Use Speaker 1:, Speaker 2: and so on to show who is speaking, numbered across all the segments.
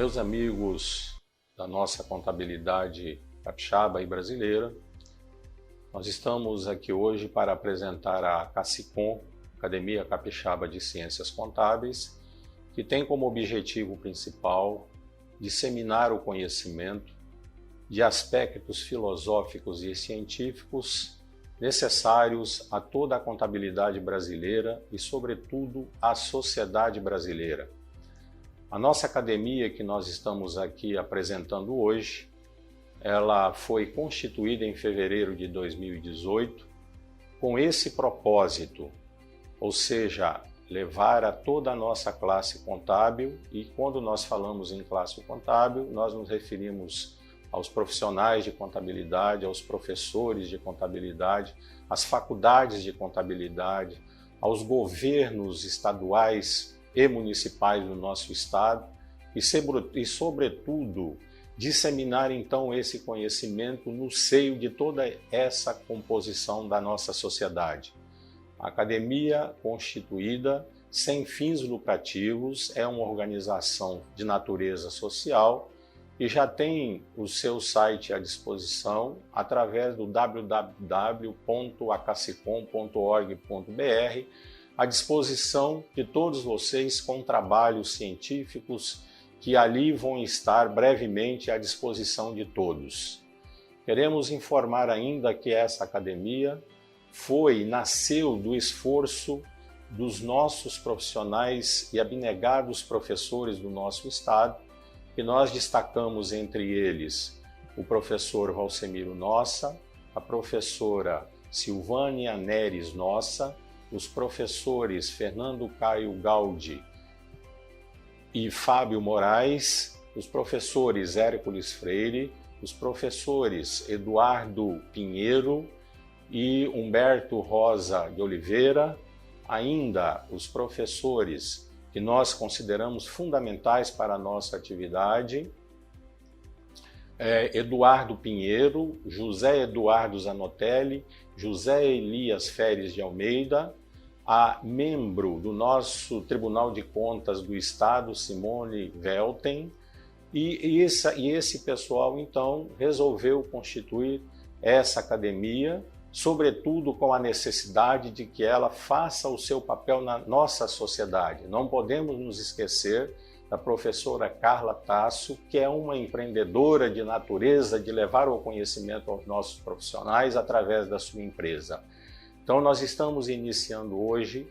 Speaker 1: Meus amigos da nossa contabilidade capixaba e brasileira, nós estamos aqui hoje para apresentar a CACICOM, Academia Capixaba de Ciências Contábeis, que tem como objetivo principal disseminar o conhecimento de aspectos filosóficos e científicos necessários a toda a contabilidade brasileira e, sobretudo, à sociedade brasileira. A nossa academia que nós estamos aqui apresentando hoje, ela foi constituída em fevereiro de 2018 com esse propósito, ou seja, levar a toda a nossa classe contábil, e quando nós falamos em classe contábil, nós nos referimos aos profissionais de contabilidade, aos professores de contabilidade, às faculdades de contabilidade, aos governos estaduais e municipais do nosso estado e, sobretudo, disseminar então esse conhecimento no seio de toda essa composição da nossa sociedade. A academia constituída sem fins lucrativos é uma organização de natureza social e já tem o seu site à disposição através do www.acacicom.org.br, à disposição de todos vocês com trabalhos científicos que ali vão estar brevemente à disposição de todos. Queremos informar ainda que essa academia nasceu do esforço dos nossos profissionais e abnegados professores do nosso estado, que nós destacamos entre eles o professor Valsemiro Nossa, a professora Silvânia Neres Nossa, os professores Fernando Caio Gaudi e Fábio Moraes, os professores Hércules Freire, os professores Eduardo Pinheiro e Humberto Rosa de Oliveira, ainda os professores que nós consideramos fundamentais para a nossa atividade, Eduardo Pinheiro, José Eduardo Zanotelli, José Elias Feres de Almeida, a membro do nosso Tribunal de Contas do Estado, Simone Velten, e esse pessoal, então, resolveu constituir essa academia, sobretudo com a necessidade de que ela faça o seu papel na nossa sociedade. Não podemos nos esquecer da professora Carla Tasso, que é uma empreendedora de natureza de levar o conhecimento aos nossos profissionais através da sua empresa. Então, nós estamos iniciando hoje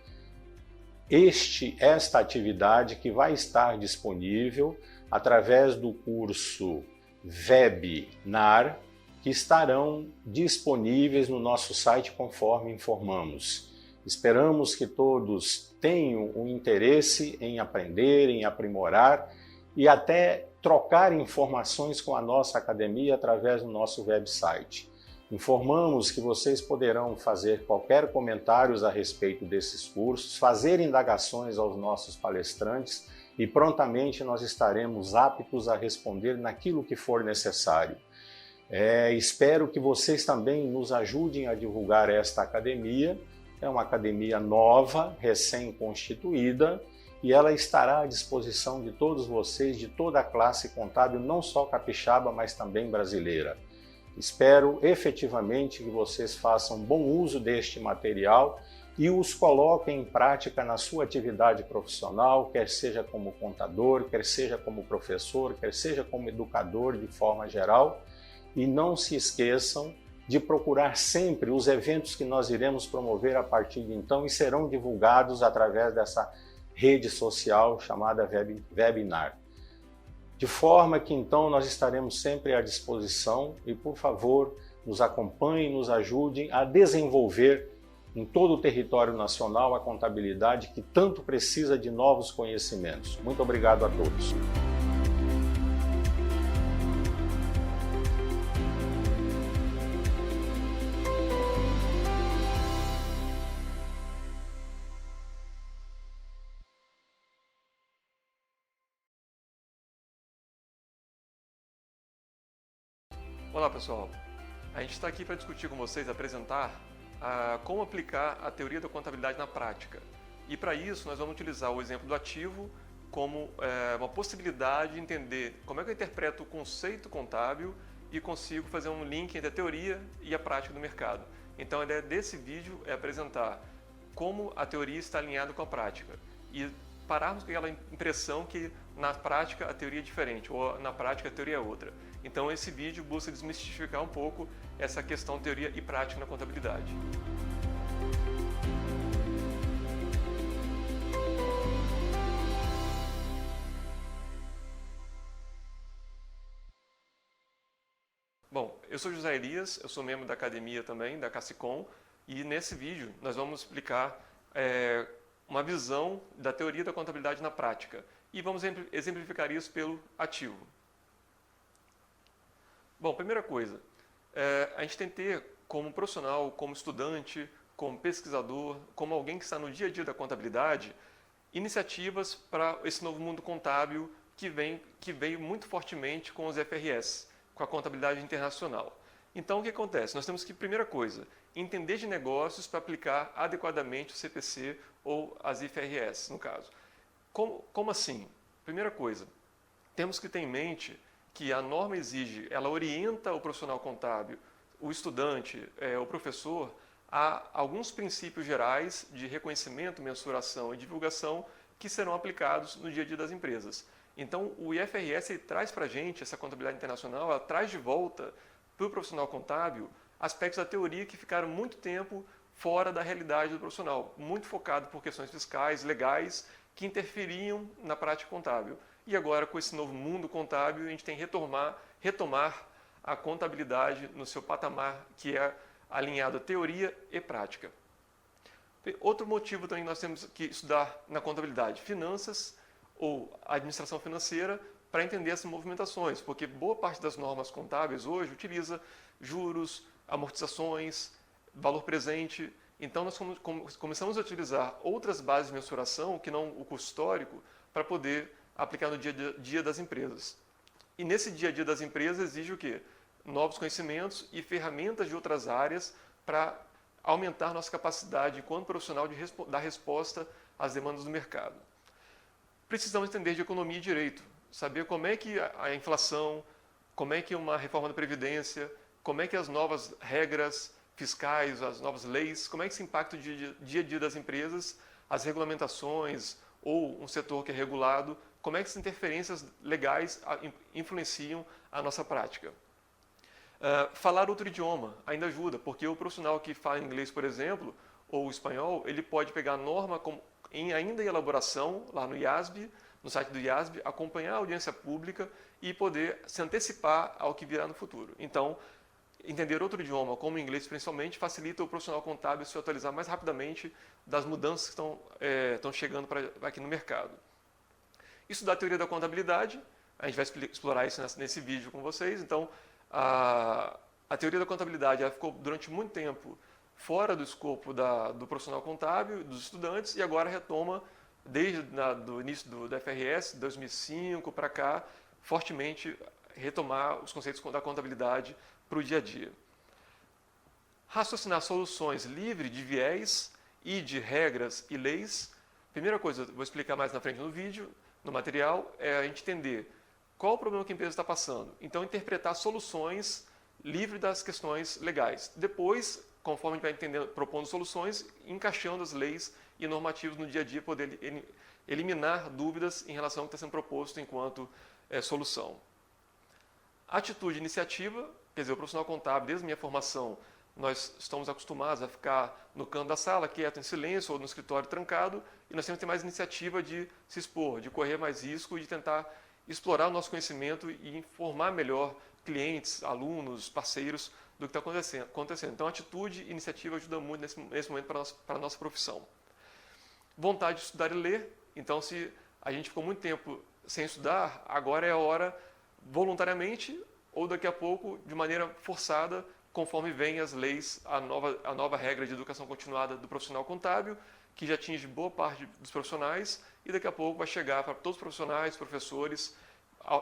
Speaker 1: esta atividade que vai estar disponível através do curso Webinar, que estarão disponíveis no nosso site conforme informamos. Esperamos que todos tenham o interesse em aprender, em aprimorar e até trocar informações com a nossa academia através do nosso website. Informamos que vocês poderão fazer qualquer comentários a respeito desses cursos, fazer indagações aos nossos palestrantes e prontamente nós estaremos aptos a responder naquilo que for necessário. Espero que vocês também nos ajudem a divulgar esta academia. É uma academia nova, recém-constituída, e ela estará à disposição de todos vocês, de toda a classe contábil, não só capixaba, mas também brasileira. Espero efetivamente que vocês façam bom uso deste material e os coloquem em prática na sua atividade profissional, quer seja como contador, quer seja como professor, quer seja como educador de forma geral. E não se esqueçam de procurar sempre os eventos que nós iremos promover a partir de então e serão divulgados através dessa rede social chamada Webinar. De forma que então nós estaremos sempre à disposição e, por favor, nos acompanhem, nos ajudem a desenvolver em todo o território nacional a contabilidade que tanto precisa de novos conhecimentos. Muito obrigado a todos.
Speaker 2: Olá pessoal, a gente está aqui para discutir com vocês, apresentar como aplicar a teoria da contabilidade na prática. E para isso nós vamos utilizar o exemplo do ativo como uma possibilidade de entender como é que eu interpreto o conceito contábil e consigo fazer um link entre a teoria e a prática do mercado. Então a ideia desse vídeo é apresentar como a teoria está alinhada com a prática e pararmos com aquela impressão que na prática a teoria é diferente ou na prática a teoria é outra. Então esse vídeo busca desmistificar um pouco essa questão teoria e prática na contabilidade. Bom, eu sou José Elias, eu sou membro da academia também, da Cassicom, e nesse vídeo nós vamos explicar uma visão da teoria da contabilidade na prática. E vamos exemplificar isso pelo ativo. Bom, primeira coisa, a gente tem que ter como profissional, como estudante, como pesquisador, como alguém que está no dia a dia da contabilidade, iniciativas para esse novo mundo contábil que veio muito fortemente com os FRS, com a contabilidade internacional. Então, o que acontece? Nós temos que, primeira coisa, entender de negócios para aplicar adequadamente o CPC ou as IFRS, no caso. Como assim? Primeira coisa, temos que ter em mente que a norma exige, ela orienta o profissional contábil, o estudante, o professor, a alguns princípios gerais de reconhecimento, mensuração e divulgação que serão aplicados no dia a dia das empresas. Então, o IFRS traz para a gente, essa contabilidade internacional, ela traz de volta para o profissional contábil aspectos da teoria que ficaram muito tempo fora da realidade do profissional, muito focado por questões fiscais, legais, que interferiam na prática contábil. E agora, com esse novo mundo contábil, a gente tem que retomar a contabilidade no seu patamar, que é alinhado a teoria e prática. Outro motivo também que nós temos que estudar na contabilidade, finanças ou administração financeira, para entender essas movimentações, porque boa parte das normas contábeis hoje utiliza juros, amortizações, valor presente. Então nós começamos a utilizar outras bases de mensuração que não o custo histórico para poder aplicar no dia a dia das empresas. E nesse dia a dia das empresas exige o quê? Novos conhecimentos e ferramentas de outras áreas para aumentar nossa capacidade enquanto profissional de dar resposta às demandas do mercado. Precisamos entender de economia e direito, saber como é que a inflação, como é que uma reforma da Previdência, como é que as novas regras fiscais, as novas leis, como é que isso impacta o dia a dia das empresas, as regulamentações ou um setor que é regulado, como é que essas interferências legais influenciam a nossa prática. Falar outro idioma ainda ajuda, porque o profissional que fala inglês, por exemplo, ou espanhol, ele pode pegar a norma ainda em elaboração, lá no IASB, no site do IASB, acompanhar a audiência pública e poder se antecipar ao que virá no futuro. Então, entender outro idioma, como o inglês principalmente, facilita o profissional contábil se atualizar mais rapidamente das mudanças que estão chegando aqui no mercado. Estudar a teoria da contabilidade, a gente vai explorar isso nesse vídeo com vocês. Então, a teoria da contabilidade ela ficou durante muito tempo fora do escopo do profissional contábil, dos estudantes, e agora retoma, desde o início da FRS, 2005 para cá, fortemente retomar os conceitos da contabilidade para o dia a dia. Raciocinar soluções livre de viés e de regras e leis. Primeira coisa, vou explicar mais na frente no vídeo, no material, é a gente entender qual o problema que a empresa está passando. Então, interpretar soluções livre das questões legais. Depois, conforme a gente vai entendendo, propondo soluções, encaixando as leis e normativos no dia a dia, poder eliminar dúvidas em relação ao que está sendo proposto enquanto solução. Atitude e iniciativa, quer dizer, o profissional contábil, desde a minha formação, nós estamos acostumados a ficar no canto da sala, quieto, em silêncio, ou no escritório trancado, e nós temos que ter mais iniciativa de se expor, de correr mais risco e de tentar explorar o nosso conhecimento e informar melhor clientes, alunos, parceiros do que está acontecendo. Então, atitude e iniciativa ajudam muito nesse momento para a nossa profissão. Vontade de estudar e ler. Então, se a gente ficou muito tempo sem estudar, agora é a hora, voluntariamente, ou daqui a pouco, de maneira forçada, conforme vêm as leis, a nova regra de educação continuada do profissional contábil, que já atinge boa parte dos profissionais, e daqui a pouco vai chegar para todos os profissionais, professores,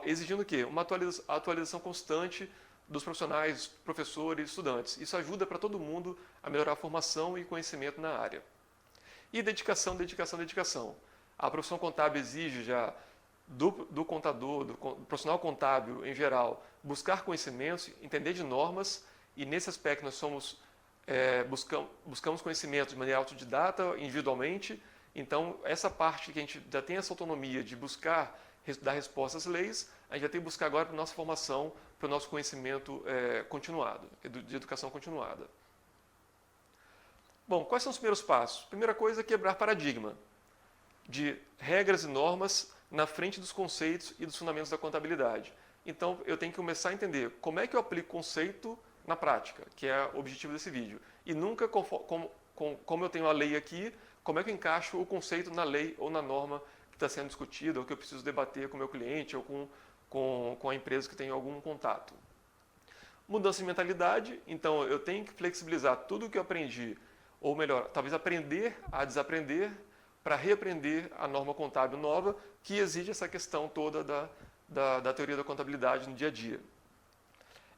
Speaker 2: exigindo o quê? Uma atualização constante dos profissionais, professores, estudantes. Isso ajuda para todo mundo a melhorar a formação e conhecimento na área. E dedicação, dedicação, dedicação. A profissão contábil exige já do contador, do profissional contábil em geral, buscar conhecimentos, entender de normas, e nesse aspecto nós buscamos conhecimento de maneira autodidata, individualmente. Então, essa parte que a gente já tem essa autonomia de buscar dar resposta às leis, a gente vai ter que buscar agora para a nossa formação, para o nosso conhecimento continuado, de educação continuada. Bom, quais são os primeiros passos? Primeira coisa é quebrar paradigma de regras e normas na frente dos conceitos e dos fundamentos da contabilidade. Então, eu tenho que começar a entender como é que eu aplico conceito na prática, que é o objetivo desse vídeo. E nunca, como eu tenho a lei aqui, como é que eu encaixo o conceito na lei ou na norma que está sendo discutida, ou que eu preciso debater com o meu cliente ou com a empresa que tem algum contato. Mudança de mentalidade, então eu tenho que flexibilizar tudo o que eu aprendi, ou melhor, talvez aprender a desaprender para reaprender a norma contábil nova, que exige essa questão toda da teoria da contabilidade no dia a dia.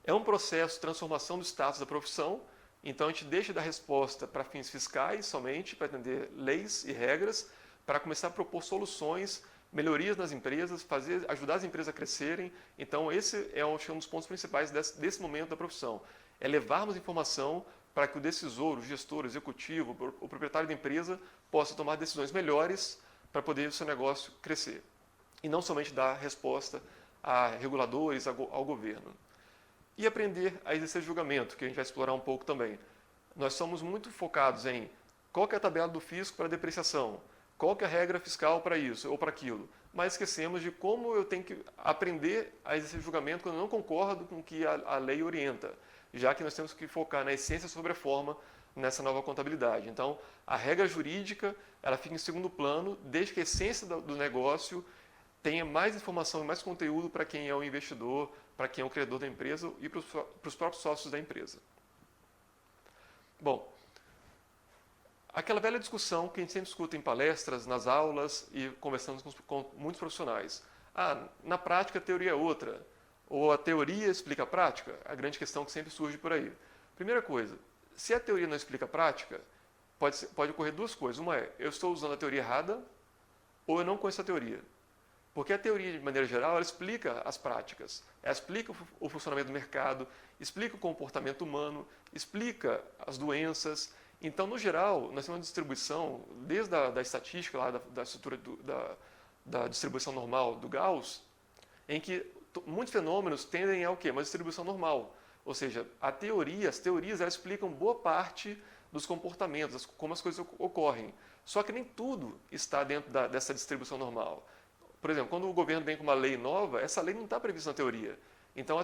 Speaker 2: É um processo de transformação do status da profissão, então a gente deixa da resposta para fins fiscais somente, para atender leis e regras, para começar a propor soluções, melhorias nas empresas, ajudar as empresas a crescerem. Então esse é um dos pontos principais desse momento da profissão. É levarmos informação para que o decisor, o gestor, o executivo, o proprietário da empresa possa tomar decisões melhores para poder o seu negócio crescer. E não somente dar resposta a reguladores, ao governo. E aprender a exercer julgamento, que a gente vai explorar um pouco também. Nós somos muito focados em qual que é a tabela do fisco para depreciação, qual que é a regra fiscal para isso ou para aquilo, mas esquecemos de como eu tenho que aprender a exercer julgamento quando eu não concordo com o que a lei orienta, já que nós temos que focar na essência sobre a forma nessa nova contabilidade. Então, a regra jurídica ela fica em segundo plano, desde que a essência do negócio tenha mais informação e mais conteúdo para quem é o investidor, para quem é o credor da empresa e para os próprios sócios da empresa. Bom, aquela velha discussão que a gente sempre escuta em palestras, nas aulas e conversando com muitos profissionais. Na prática a teoria é outra, ou a teoria explica a prática, a grande questão que sempre surge por aí. Primeira coisa, se a teoria não explica a prática, pode ocorrer duas coisas. Uma é, eu estou usando a teoria errada, ou eu não conheço a teoria. Porque a teoria, de maneira geral, ela explica as práticas, ela explica o funcionamento do mercado, explica o comportamento humano, explica as doenças. Então, no geral, nós temos uma distribuição, desde da estatística, lá, da estrutura da distribuição normal do Gauss, em que muitos fenômenos tendem a o quê? Uma distribuição normal. Ou seja, as teorias elas explicam boa parte dos comportamentos, como as coisas ocorrem. Só que nem tudo está dentro dessa distribuição normal. Por exemplo, quando o governo vem com uma lei nova, essa lei não está prevista na teoria. Então,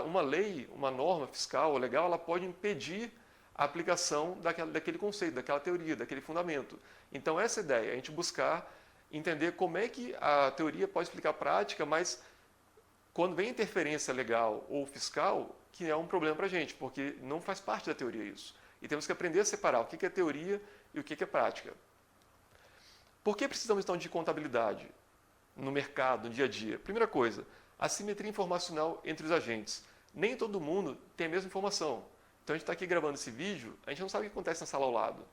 Speaker 2: uma lei, uma norma fiscal ou legal, ela pode impedir a aplicação daquele conceito, daquela teoria, daquele fundamento. Então, essa ideia, a gente buscar entender como é que a teoria pode explicar a prática, mas quando vem interferência legal ou fiscal, que é um problema para a gente, porque não faz parte da teoria isso. E temos que aprender a separar o que é teoria e o que é prática. Por que precisamos, então, de contabilidade no mercado, no dia a dia? Primeira coisa, assimetria informacional entre os agentes. Nem todo mundo tem a mesma informação. Então, a gente está aqui gravando esse vídeo, a gente não sabe o que acontece na sala ao lado.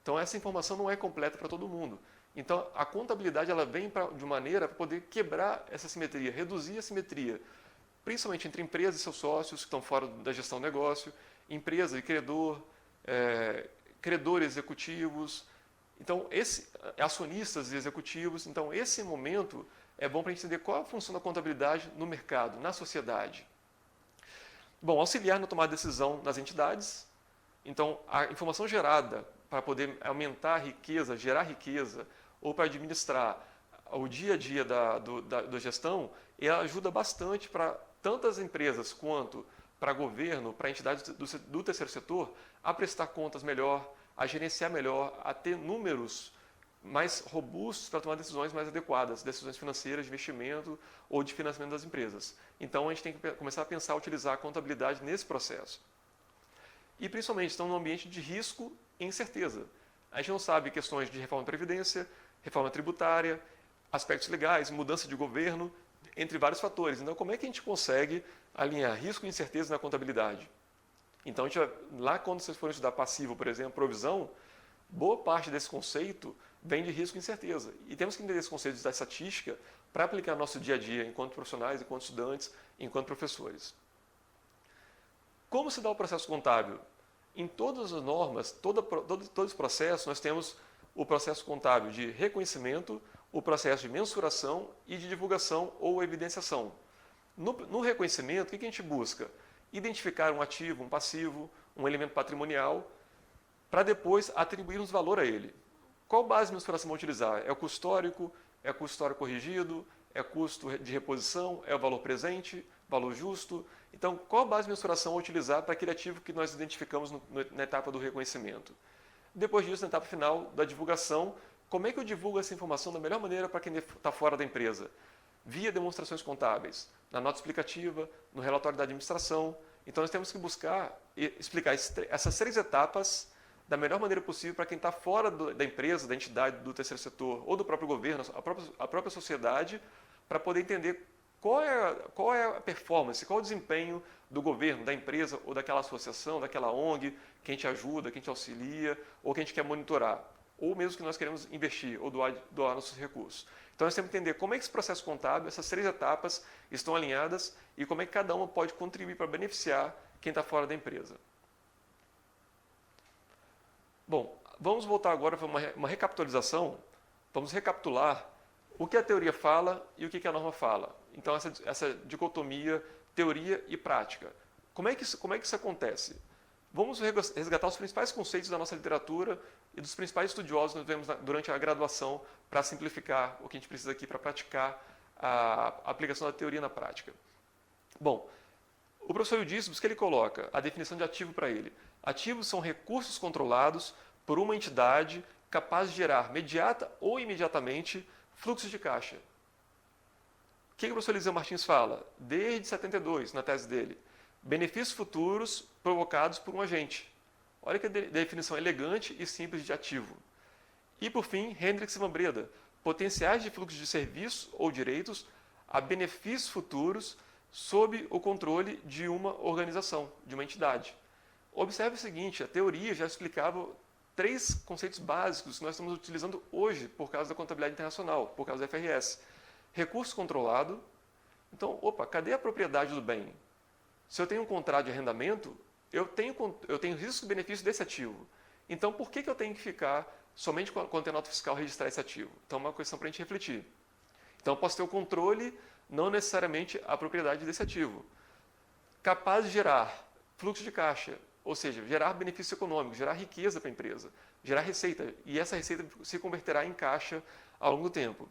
Speaker 2: Então, essa informação não é completa para todo mundo. Então, a contabilidade ela vem de maneira para poder quebrar essa simetria, reduzir a simetria, principalmente entre empresas e seus sócios que estão fora da gestão do negócio, empresa e credor, credores executivos, então, acionistas e executivos. Então, esse momento é bom para a gente entender qual é a função da contabilidade no mercado, na sociedade. Bom, auxiliar na tomada de decisão nas entidades. Então, a informação gerada para poder aumentar a riqueza, gerar riqueza, ou para administrar o dia a dia da gestão, ela ajuda bastante para tantas empresas quanto para governo, para entidades do terceiro setor, a prestar contas melhor, a gerenciar melhor, a ter números mais robustos para tomar decisões mais adequadas, decisões financeiras, de investimento ou de financiamento das empresas. Então, a gente tem que começar a pensar, utilizar a contabilidade nesse processo. E, principalmente, estão num ambiente de risco e incerteza. A gente não sabe questões de reforma da Previdência, reforma tributária, aspectos legais, mudança de governo, entre vários fatores. Então, como é que a gente consegue alinhar risco e incerteza na contabilidade? Então, lá quando vocês forem estudar passivo, por exemplo, provisão, Boa parte desse conceito vem de risco e incerteza. E temos que entender esse conceito da estatística para aplicar no nosso dia a dia, enquanto profissionais, enquanto estudantes, enquanto professores. Como se dá o processo contábil? Em todas as normas, todo esse processo, nós temos o processo contábil de reconhecimento, o processo de mensuração e de divulgação ou evidenciação. No reconhecimento, o que a gente busca? Identificar um ativo, um passivo, um elemento patrimonial, para depois atribuirmos valor a ele. Qual base de mensuração vamos utilizar? É o custo histórico? É o custo histórico corrigido? É o custo de reposição? É o valor presente? Valor justo? Então, qual base de mensuração vamos utilizar para aquele ativo que nós identificamos na etapa do reconhecimento? Depois disso, na etapa final da divulgação, como é que eu divulgo essa informação da melhor maneira para quem está fora da empresa? Via demonstrações contábeis, na nota explicativa, no relatório da administração. Então, nós temos que buscar explicar essas 3 etapas da melhor maneira possível para quem está fora da empresa, da entidade, do terceiro setor ou do próprio governo, a própria sociedade, para poder entender qual é a performance, qual é o desempenho do governo, da empresa ou daquela associação, daquela ONG, que a gente ajuda, que a gente auxilia ou que a gente quer monitorar, ou mesmo que nós queremos investir ou doar nossos recursos. Então, nós temos que entender como é que esse processo contábil, essas 3 etapas estão alinhadas e como é que cada uma pode contribuir para beneficiar quem está fora da empresa. Bom, vamos voltar agora para uma recapitulação. Vamos recapitular o que a teoria fala e o que a norma fala. Então, essa dicotomia teoria e prática. Como é que isso acontece? Vamos resgatar os principais conceitos da nossa literatura e dos principais estudiosos que nós vemos durante a graduação para simplificar o que a gente precisa aqui para praticar a aplicação da teoria na prática. Bom, o professor Eudício, que ele coloca a definição de ativo para ele. Ativos são recursos controlados por uma entidade capaz de gerar imediata ou imediatamente fluxos de caixa. O que o professor Eliseu Martins fala? Desde 72, na tese dele. Benefícios futuros provocados por um agente. Olha que definição elegante e simples de ativo. E, por fim, Hendricks e Van Breda. Potenciais de fluxo de serviços ou direitos a benefícios futuros sob o controle de uma organização, de uma entidade. Observe o seguinte, a teoria já explicava 3 conceitos básicos que nós estamos utilizando hoje por causa da contabilidade internacional, por causa da FRS. Recurso controlado. Então, cadê a propriedade do bem? Se eu tenho um contrato de arrendamento, eu tenho risco e benefício desse ativo. Então, por que eu tenho que ficar somente quando tem nota fiscal registrar esse ativo? Então, é uma questão para a gente refletir. Então, eu posso ter o controle, não necessariamente a propriedade desse ativo. Capaz de gerar fluxo de caixa, ou seja, gerar benefício econômico, gerar riqueza para a empresa, gerar receita, e essa receita se converterá em caixa ao longo do tempo.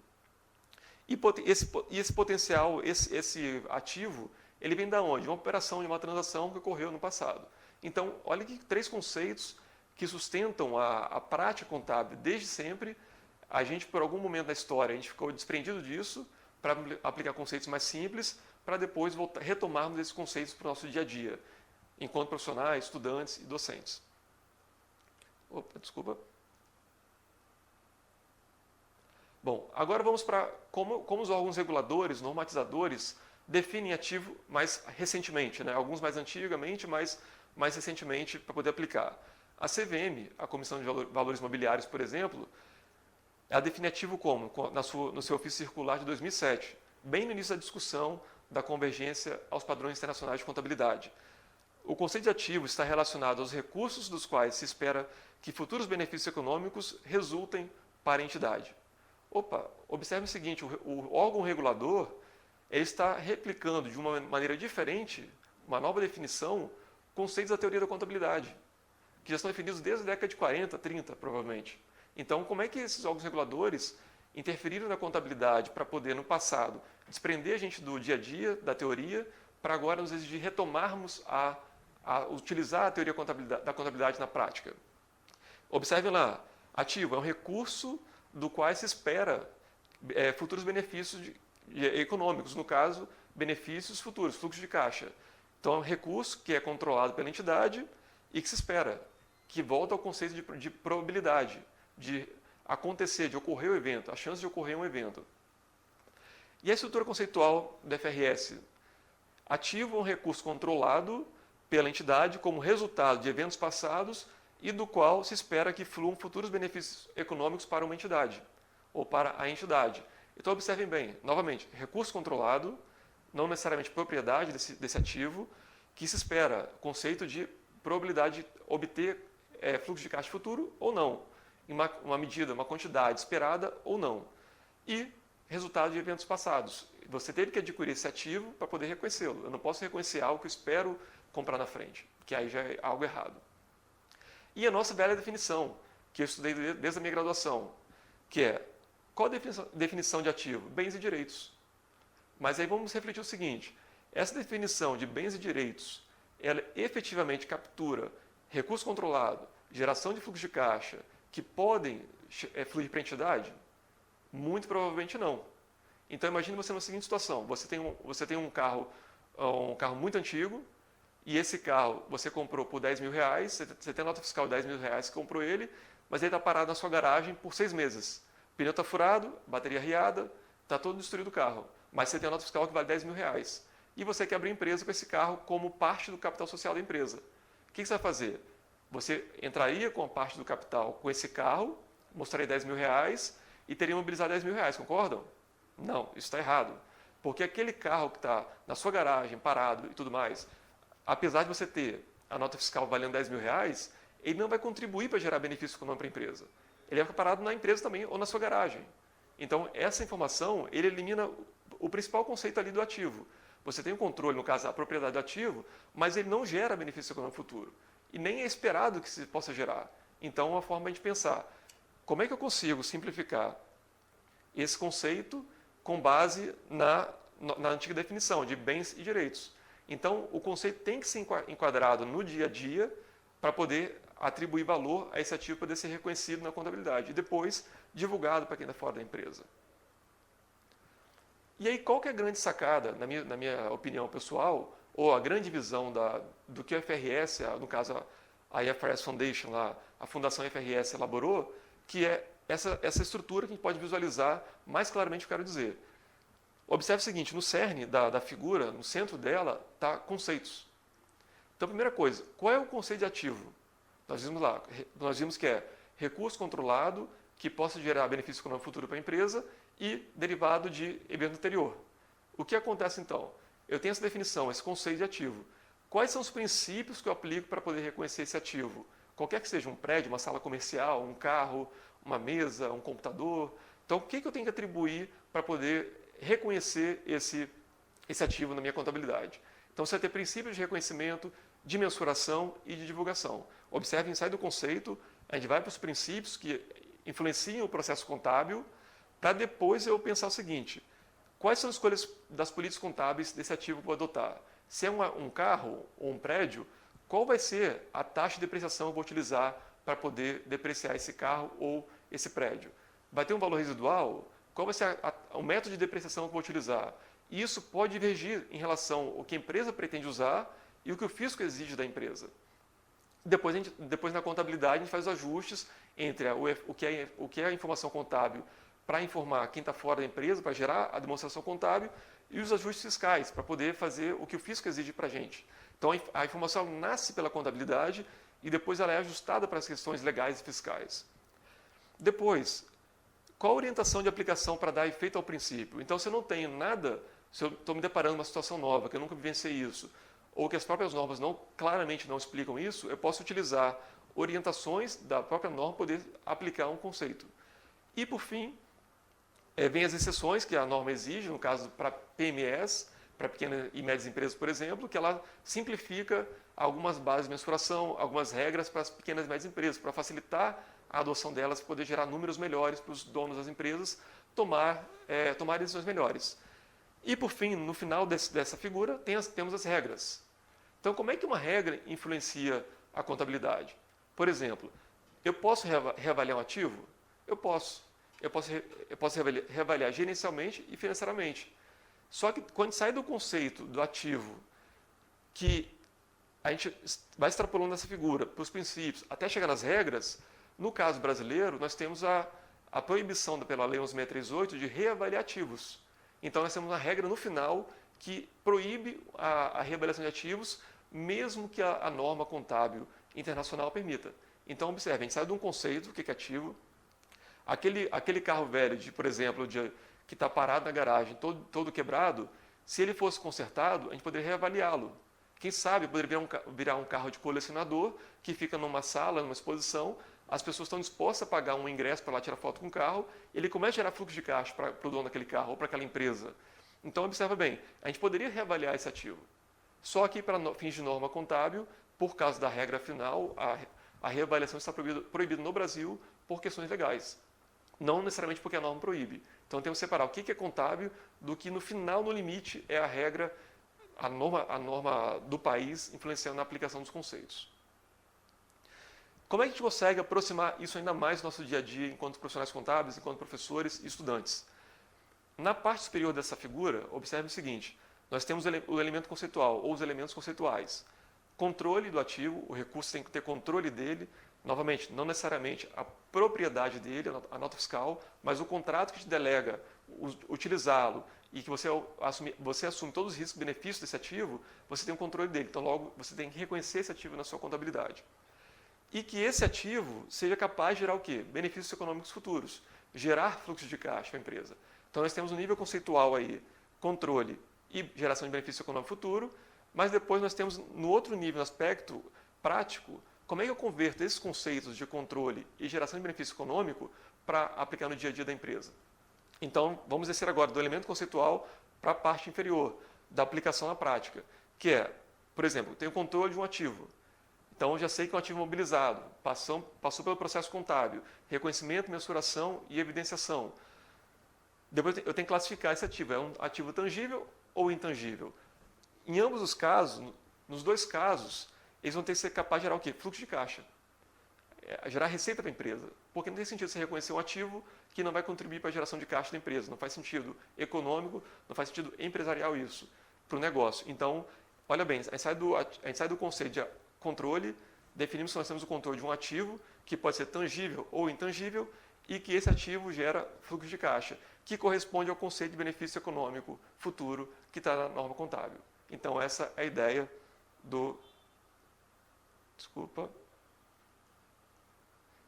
Speaker 2: E esse potencial, esse ativo, ele vem de onde? De uma operação, de uma transação que ocorreu no passado. Então, olha que 3 conceitos que sustentam a prática contábil desde sempre. A gente, por algum momento da história, a gente ficou desprendido disso para aplicar conceitos mais simples, para depois retomarmos esses conceitos para o nosso dia a dia, enquanto profissionais, estudantes e docentes. Desculpa. Bom, agora vamos para como os órgãos reguladores, normatizadores, definem ativo mais recentemente, né? Alguns mais antigamente, mas mais recentemente para poder aplicar. A CVM, a Comissão de Valores Mobiliários, por exemplo, ela define ativo como? No seu ofício circular de 2007, bem no início da discussão da convergência aos padrões internacionais de contabilidade. O conceito de ativo está relacionado aos recursos dos quais se espera que futuros benefícios econômicos resultem para a entidade. Observe o seguinte, o órgão regulador ele está replicando de uma maneira diferente, uma nova definição, conceitos da teoria da contabilidade, que já estão definidos desde a década de 40, 30, provavelmente. Então, como é que esses órgãos reguladores interferiram na contabilidade para poder, no passado, desprender a gente do dia a dia, da teoria, para agora nos exigir retomarmos a utilizar a teoria da contabilidade na prática? Observem lá, ativo é um recurso do qual se espera futuros benefícios econômicos, no caso, benefícios futuros, fluxo de caixa. Então, é um recurso que é controlado pela entidade e que se espera, que volta ao conceito de probabilidade, de acontecer, de ocorrer o evento, a chance de ocorrer um evento. E a estrutura conceitual da FRS? Ativo é um recurso controlado pela entidade como resultado de eventos passados e do qual se espera que fluam futuros benefícios econômicos para uma entidade ou para a entidade. Então, observem bem, novamente, recurso controlado, não necessariamente propriedade desse ativo, que se espera, conceito de probabilidade de obter fluxo de caixa futuro ou não, em uma medida, uma quantidade esperada ou não. E resultado de eventos passados. Você teve que adquirir esse ativo para poder reconhecê-lo. Eu não posso reconhecer algo que eu espero comprar na frente, que aí já é algo errado. E a nossa velha definição, que eu estudei desde a minha graduação, que é, qual a definição de ativo? Bens e direitos. Mas aí vamos refletir o seguinte, essa definição de bens e direitos, ela efetivamente captura recurso controlado, geração de fluxo de caixa, que podem fluir para a entidade? Muito provavelmente não. Então imagine você na seguinte situação, você tem um carro muito antigo, e esse carro você comprou por 10 mil reais, você tem a nota fiscal de 10 mil reais, você comprou ele, mas ele está parado na sua garagem por 6 meses. O pneu está furado, bateria riada, está todo destruído o carro, mas você tem a nota fiscal que vale 10 mil reais. E você quer abrir empresa com esse carro como parte do capital social da empresa. O que você vai fazer? Você entraria com a parte do capital com esse carro, mostraria 10 mil reais e teria mobilizado 10 mil reais, concordam? Não, isso está errado. Porque aquele carro que está na sua garagem, parado e tudo mais, apesar de você ter a nota fiscal valendo 10 mil reais, ele não vai contribuir para gerar benefício econômico para a empresa. Ele vai ficar parado na empresa também ou na sua garagem. Então, essa informação, ele elimina o principal conceito ali do ativo. Você tem o controle, no caso, a propriedade do ativo, mas ele não gera benefício econômico futuro. E nem é esperado que se possa gerar. Então, uma forma de pensar, como é que eu consigo simplificar esse conceito com base na antiga definição de bens e direitos? Então, o conceito tem que ser enquadrado no dia a dia para poder atribuir valor a esse ativo, poder ser reconhecido na contabilidade e depois divulgado para quem está fora da empresa. E aí, qual que é a grande sacada, na minha opinião pessoal, ou a grande visão do que a FRS, no caso a IFRS Foundation, lá, a Fundação FRS elaborou, que é essa estrutura que a gente pode visualizar mais claramente o que eu quero dizer. Observe o seguinte, no cerne da figura, no centro dela, está conceitos. Então, primeira coisa, qual é o conceito de ativo? Nós vimos que é recurso controlado que possa gerar benefício econômico futuro para a empresa e derivado de evento anterior. O que acontece então? Eu tenho essa definição, esse conceito de ativo. Quais são os princípios que eu aplico para poder reconhecer esse ativo? Qualquer que seja um prédio, uma sala comercial, um carro, uma mesa, um computador. Então, o que eu tenho que atribuir para poder reconhecer esse ativo na minha contabilidade? Então, você vai ter princípios de reconhecimento, de mensuração e de divulgação. Observem, sai do conceito, a gente vai para os princípios que influenciam o processo contábil, para depois eu pensar o seguinte, quais são as escolhas das políticas contábeis desse ativo que eu vou adotar? Se é um carro ou um prédio, qual vai ser a taxa de depreciação que eu vou utilizar para poder depreciar esse carro ou esse prédio? Vai ter um valor residual? Qual vai ser o método de depreciação que eu vou utilizar? Isso pode divergir em relação ao que a empresa pretende usar e o que o fisco exige da empresa. Depois na contabilidade, a gente faz os ajustes entre o que é a informação contábil para informar quem está fora da empresa, para gerar a demonstração contábil, e os ajustes fiscais, para poder fazer o que o fisco exige para a gente. Então, a informação nasce pela contabilidade e depois ela é ajustada para as questões legais e fiscais. Depois, qual a orientação de aplicação para dar efeito ao princípio? Então, se eu não tenho nada, se eu estou me deparando com uma situação nova, que eu nunca vivenciei isso, ou que as próprias normas claramente não explicam isso, eu posso utilizar orientações da própria norma para poder aplicar um conceito. E, por fim, vem as exceções que a norma exige, no caso para PMEs, para pequenas e médias empresas, por exemplo, que ela simplifica algumas bases de mensuração, algumas regras para as pequenas e médias empresas, para facilitar a adoção delas, para poder gerar números melhores para os donos das empresas tomar decisões melhores. E, por fim, no final dessa figura, temos as regras. Então, como é que uma regra influencia a contabilidade? Por exemplo, eu posso reavaliar um ativo? Eu posso. Eu posso reavaliar gerencialmente e financeiramente. Só que quando sai do conceito do ativo, que a gente vai extrapolando essa figura para os princípios, até chegar nas regras, no caso brasileiro, nós temos a proibição pela Lei 11.638 de reavaliar ativos. Então, nós temos uma regra no final que proíbe a reavaliação de ativos, mesmo que a norma contábil internacional permita. Então, observe, a gente sai de um conceito, o que é ativo. Aquele carro velho, por exemplo, que está parado na garagem, todo quebrado, se ele fosse consertado, a gente poderia reavaliá-lo. Quem sabe poderia virar um carro de colecionador, que fica numa sala, numa exposição, as pessoas estão dispostas a pagar um ingresso para lá tirar foto com o carro, ele começa a gerar fluxo de caixa para o dono daquele carro ou para aquela empresa. Então, observa bem, a gente poderia reavaliar esse ativo. Só que, para fins de norma contábil, por causa da regra final, a reavaliação está proibida no Brasil por questões legais. Não necessariamente porque a norma proíbe. Então, temos que separar o que é contábil do que, no final, no limite, é a regra, a norma do país influenciando na aplicação dos conceitos. Como é que a gente consegue aproximar isso ainda mais do nosso dia a dia enquanto profissionais contábeis, enquanto professores e estudantes? Na parte superior dessa figura, observe o seguinte, nós temos o elemento conceitual, ou os elementos conceituais. Controle do ativo, o recurso tem que ter controle dele, novamente, não necessariamente a propriedade dele, a nota fiscal, mas o contrato que te delega utilizá-lo e que você assume todos os riscos e benefícios desse ativo, você tem um controle dele. Então, logo, você tem que reconhecer esse ativo na sua contabilidade. E que esse ativo seja capaz de gerar o quê? Benefícios econômicos futuros, gerar fluxo de caixa para a empresa. Então, nós temos um nível conceitual aí, controle e geração de benefício econômico futuro, mas depois nós temos, no outro nível, no aspecto prático, como é que eu converto esses conceitos de controle e geração de benefício econômico para aplicar no dia a dia da empresa? Então, vamos descer agora do elemento conceitual para a parte inferior, da aplicação na prática, que é, por exemplo, tenho controle de um ativo. Então, eu já sei que é um ativo mobilizado, passou pelo processo contábil, reconhecimento, mensuração e evidenciação. Depois eu tenho que classificar esse ativo, é um ativo tangível ou intangível. Em ambos os casos, nos dois casos, eles vão ter que ser capazes de gerar o quê? Fluxo de caixa. Gerar receita para a empresa. Porque não tem sentido você reconhecer um ativo que não vai contribuir para a geração de caixa da empresa. Não faz sentido econômico, não faz sentido empresarial isso, para o negócio. Então, olha bem, a gente sai do conceito de controle, definimos que nós temos o controle de um ativo, que pode ser tangível ou intangível, e que esse ativo gera fluxo de caixa, que corresponde ao conceito de benefício econômico futuro que está na norma contábil. Então, essa é a ideia do... Desculpa.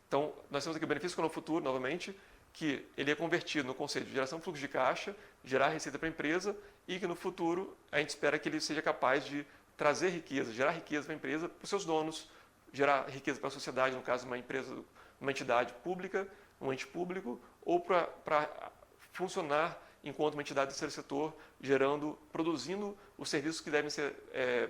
Speaker 2: Então, nós temos aqui o benefício econômico futuro, novamente, que ele é convertido no conceito de geração de fluxo de caixa, gerar receita para a empresa, e que no futuro a gente espera que ele seja capaz de trazer riqueza, gerar riqueza para a empresa, para os seus donos, gerar riqueza para a sociedade, no caso, uma empresa, uma entidade pública, um ente público, ou para funcionar enquanto uma entidade do terceiro setor, produzindo os serviços que devem ser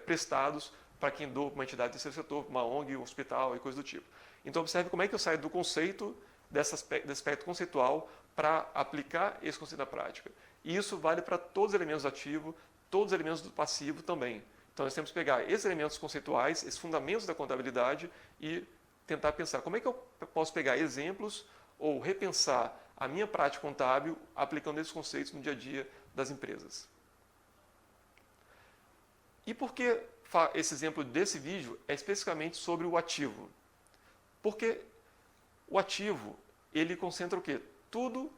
Speaker 2: prestados para quem doa uma entidade do terceiro setor, uma ONG, um hospital e coisa do tipo. Então, observe como é que eu saio do conceito, desse aspecto conceitual, para aplicar esse conceito na prática. E isso vale para todos os elementos do ativo, todos os elementos do passivo também. Então, nós temos que pegar esses elementos conceituais, esses fundamentos da contabilidade e tentar pensar como é que eu posso pegar exemplos ou repensar a minha prática contábil aplicando esses conceitos no dia a dia das empresas. E por que esse exemplo desse vídeo é especificamente sobre o ativo? Porque o ativo, ele concentra o quê? Todos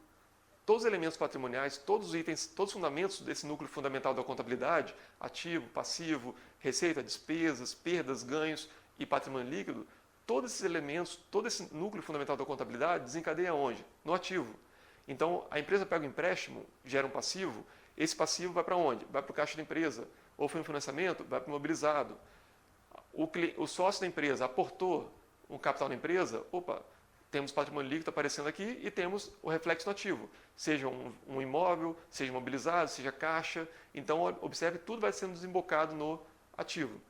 Speaker 2: os elementos patrimoniais, todos os itens, todos os fundamentos desse núcleo fundamental da contabilidade, ativo, passivo, receita, despesas, perdas, ganhos e patrimônio líquido, todos esses elementos, todo esse núcleo fundamental da contabilidade desencadeia onde? No ativo. Então, a empresa pega um empréstimo, gera um passivo, esse passivo vai para onde? Vai para o caixa da empresa. Ou foi um financiamento, vai para o imobilizado. O sócio da empresa aportou um capital na empresa, temos patrimônio líquido aparecendo aqui e temos o reflexo no ativo. Seja um imóvel, seja imobilizado, seja caixa. Então, observe, tudo vai sendo desembocado no ativo.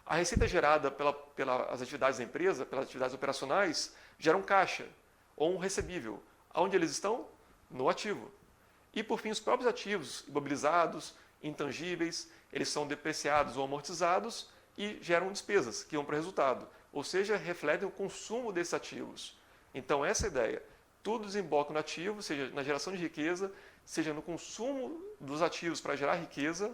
Speaker 2: A receita gerada pelas atividades da empresa, pelas atividades operacionais, gera um caixa ou um recebível. Onde eles estão? No ativo. E, por fim, os próprios ativos imobilizados, intangíveis, eles são depreciados ou amortizados e geram despesas que vão para o resultado. Ou seja, refletem o consumo desses ativos. Então, essa é a ideia. Tudo desemboca no ativo, seja na geração de riqueza, seja no consumo dos ativos para gerar riqueza,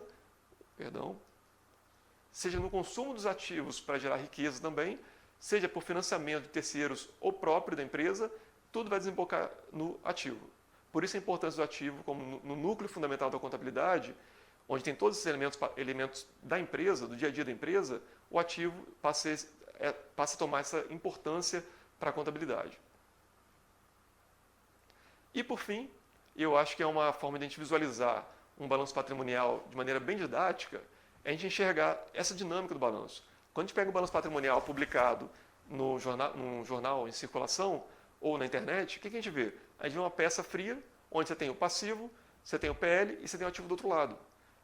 Speaker 2: seja no consumo dos ativos para gerar riqueza também, seja por financiamento de terceiros ou próprio da empresa, tudo vai desembocar no ativo. Por isso a importância do ativo como no núcleo fundamental da contabilidade, onde tem todos esses elementos da empresa, do dia a dia da empresa, o ativo passa a ser passa a tomar essa importância para a contabilidade. E por fim, eu acho que é uma forma de a gente visualizar um balanço patrimonial de maneira bem didática, é a gente enxergar essa dinâmica do balanço. Quando a gente pega o balanço patrimonial publicado num jornal em circulação ou na internet, o que a gente vê? A gente vê uma peça fria, onde você tem o passivo, você tem o PL e você tem o ativo do outro lado.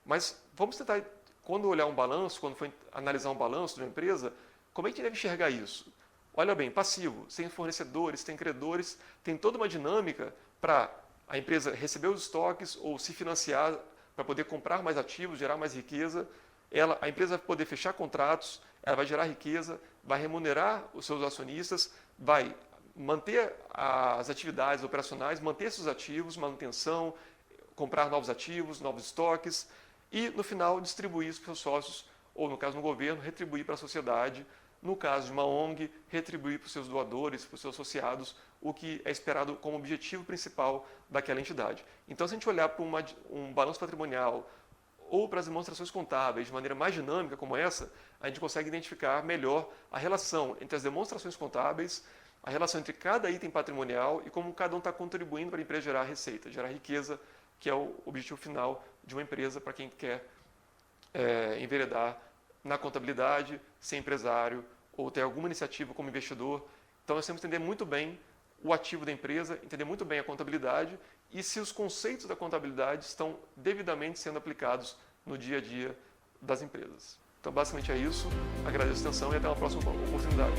Speaker 2: Mas vamos tentar, quando olhar um balanço, quando for analisar um balanço de uma empresa, como é que a gente deve enxergar isso? Olha bem, passivo, tem fornecedores, tem credores, tem toda uma dinâmica para a empresa receber os estoques ou se financiar para poder comprar mais ativos, gerar mais riqueza. A empresa vai poder fechar contratos, ela vai gerar riqueza, vai remunerar os seus acionistas, vai manter as atividades operacionais, manter seus ativos, manutenção, comprar novos ativos, novos estoques e, no final, distribuir isso para os seus sócios, ou, no caso, no governo, retribuir para a sociedade. No caso de uma ONG, retribuir para os seus doadores, para os seus associados, o que é esperado como objetivo principal daquela entidade. Então, se a gente olhar para um balanço patrimonial ou para as demonstrações contábeis de maneira mais dinâmica como essa, a gente consegue identificar melhor a relação entre as demonstrações contábeis, a relação entre cada item patrimonial e como cada um está contribuindo para a empresa gerar receita, gerar riqueza, que é o objetivo final de uma empresa para quem quer enveredar na contabilidade, ser empresário ou ter alguma iniciativa como investidor. Então, nós temos que entender muito bem o ativo da empresa, entender muito bem a contabilidade e se os conceitos da contabilidade estão devidamente sendo aplicados no dia a dia das empresas. Então, basicamente é isso. Agradeço a atenção e até uma próxima oportunidade.